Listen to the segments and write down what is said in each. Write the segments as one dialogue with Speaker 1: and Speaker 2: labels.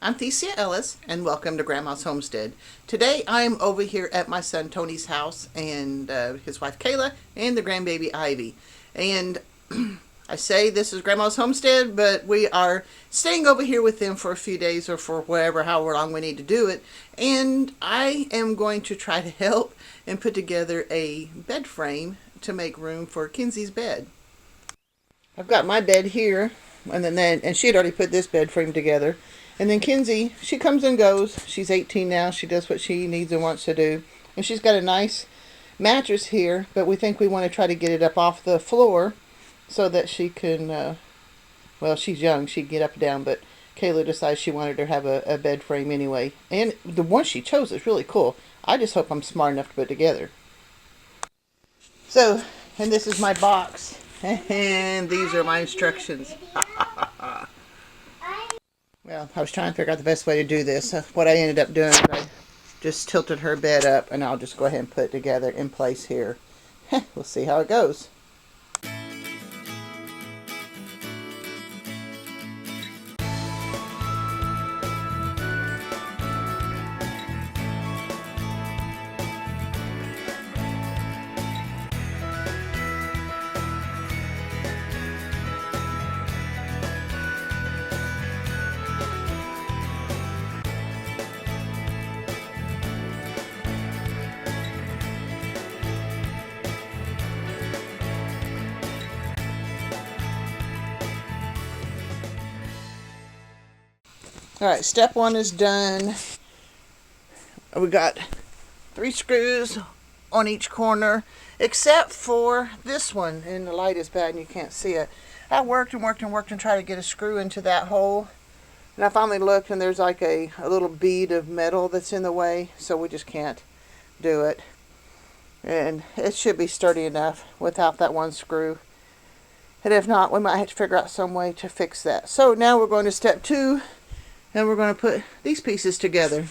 Speaker 1: I'm theciaellis, and welcome to Grandma's Homestead. Today I'm over here at my son Tony's house and his wife Kayla and the grandbaby Ivy. And I say this is Grandma's Homestead, but we are staying over here with them for a few days or for whatever, however long we need to do it. And I am going to try to help and put together a bed frame to make room for Kenzie's bed. I've got my bed here, and she had already put this bed frame together. And then Kenzie, she comes and goes. She's 18 now. She does what she needs and wants to do. And she's got a nice mattress here, but we think we want to try to get it up off the floor so that she can, well, she's young. She can get up and down, but Kayla decides she wanted her to have a bed frame anyway. And the one she chose is really cool. I just hope I'm smart enough to put it together. So, and this is my box. And these are my instructions. Well, I was trying to figure out the best way to do this. What I ended up doing is I just tilted her bed up, and I'll just go ahead and put it together in place here. We'll see how it goes. Alright, step one is done. We got 3 screws on each corner, except for this one, and the light is bad and you can't see it. I worked and tried to get a screw into that hole, and I finally looked and there's like a little bead of metal that's in the way, so we just can't do it. And it should be sturdy enough without that one screw. And if not, we might have to figure out some way to fix that. So now we're going to step 2. And we're going to put these pieces together.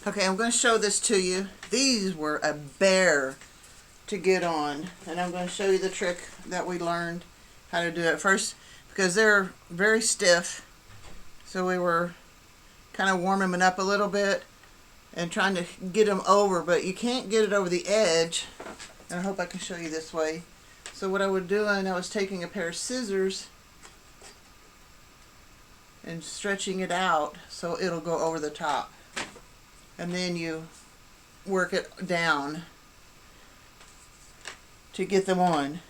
Speaker 1: Okay, I'm going to show this to you. These were a bear to get on, and I'm going to show you the trick that we learned how to do it first, because they're very stiff. So we were kind of warming them up a little bit and trying to get them over, but you can't get it over the edge. And I hope I can show you this way. So what I was doing, I was taking a pair of scissors and stretching it out so it'll go over the top. And then you work it down to get them on.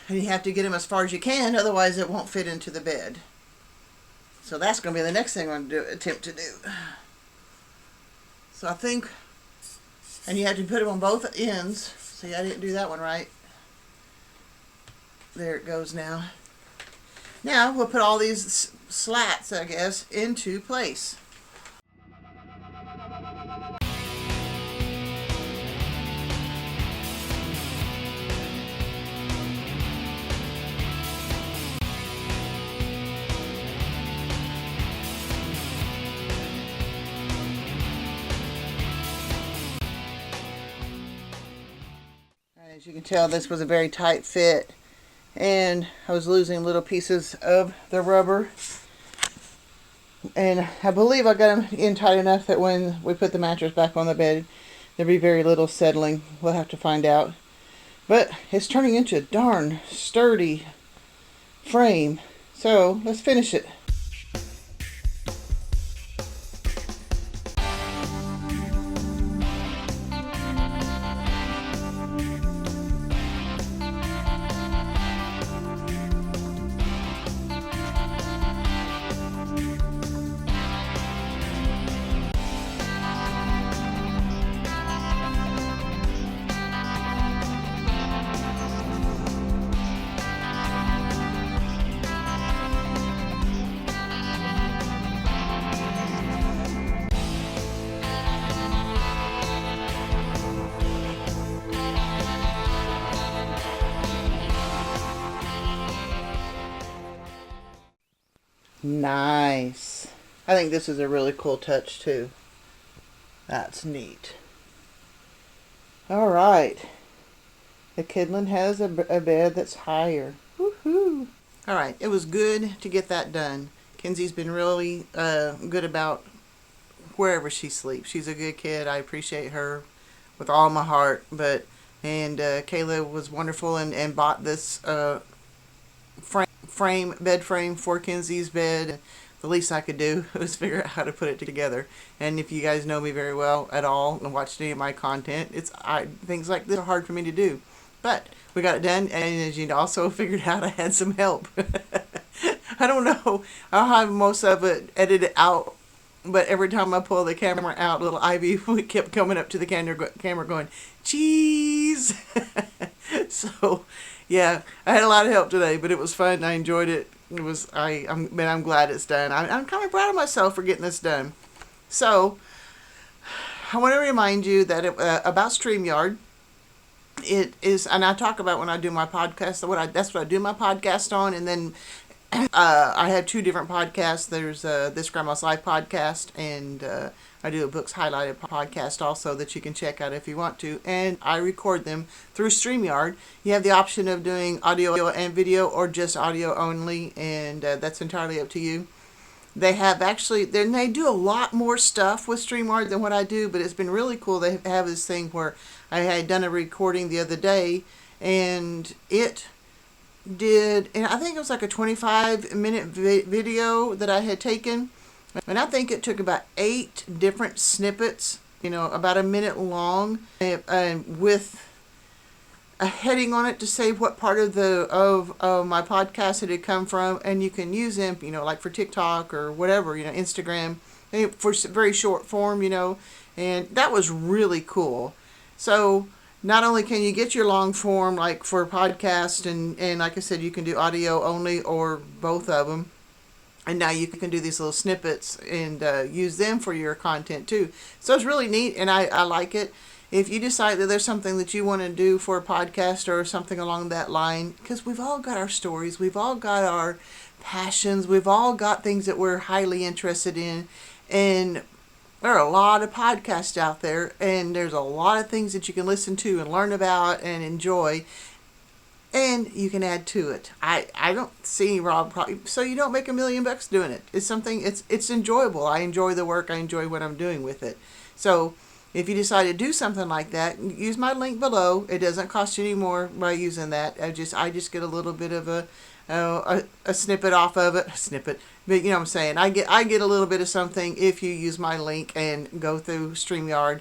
Speaker 1: And you have to get them as far as you can, otherwise it won't fit into the bed. So that's going to be the next thing I'm going to attempt to do. So I think, and you have to put them on both ends. See, I didn't do that one right. There it goes now. Now we'll put all these slats, I guess, into place. As you can tell, this was a very tight fit, and I was losing little pieces of the rubber, and I believe I got them in tight enough that when we put the mattress back on the bed, there'll be very little settling. We'll have to find out, but it's turning into a darn sturdy frame, so let's finish it. Nice. I think this is a really cool touch too. That's neat. Alright. The kidlin has a bed that's higher. Woohoo! Alright, it was good to get that done. Kenzie's been really good about wherever she sleeps. She's a good kid. I appreciate her with all my heart. And Kayla was wonderful and bought this bed frame for Kenzie's bed. The least I could do was figure out how to put it together. And if you guys know me very well at all and watched any of my content, things like this are hard for me to do. But we got it done, and as you also figured out, I had some help. I don't know. I'll have most of it edited out, but every time I pull the camera out, little Ivy kept coming up to the camera going, cheese. So, yeah, I had a lot of help today, but it was fun. I enjoyed it. I'm glad it's done. I'm kind of proud of myself for getting this done. So, I want to remind you that about Streamyard. It is, and I talk about when I do my podcast. That's what I do my podcast on, and then I have two different podcasts. There's This Grandma's Life podcast, and I do a Books Highlighted podcast also that you can check out if you want to. And I record them through Streamyard. You have the option of doing audio and video or just audio only, and that's entirely up to you. They do a lot more stuff with Streamyard than what I do, but it's been really cool. They have this thing where I had done a recording the other day, and it did, and I think it was like a 25-minute video that I had taken, and I think it took about 8 different snippets, about a minute long, and with a heading on it to say what part of my podcast it had come from, and you can use them, like for TikTok or whatever, Instagram, for very short form, and that was really cool. So not only can you get your long form, like for podcast, and like I said, you can do audio only or both of them. And now you can do these little snippets and use them for your content too. So it's really neat, and I like it. If you decide that there's something that you want to do for a podcast or something along that line, because we've all got our stories, we've all got our passions, we've all got things that we're highly interested in, and there are a lot of podcasts out there, and there's a lot of things that you can listen to and learn about and enjoy, and you can add to it. I don't see any problem. So you don't make $1 million doing it. It's something, it's enjoyable. I enjoy the work. I enjoy what I'm doing with it. So if you decide to do something like that, use my link below. It doesn't cost you any more by using that. I just get a little bit of a snippet off of it. Snippet. But you know what I'm saying. I get a little bit of something if you use my link and go through Streamyard.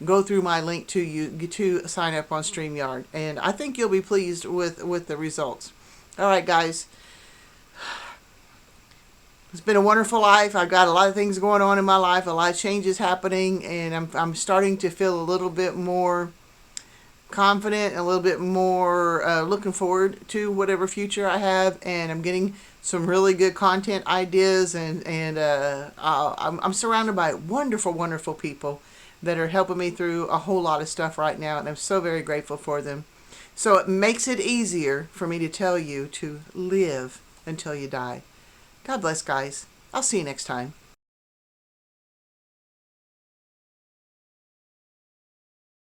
Speaker 1: Go through my link to sign up on Streamyard. And I think you'll be pleased with the results. All right, guys. It's been a wonderful life. I've got a lot of things going on in my life, a lot of changes happening, and I'm starting to feel a little bit more confident, a little bit more looking forward to whatever future I have, and I'm getting some really good content ideas, and I'm surrounded by wonderful, wonderful people that are helping me through a whole lot of stuff right now, and I'm so very grateful for them. So it makes it easier for me to tell you to live until you die. God bless, guys. I'll see you next time.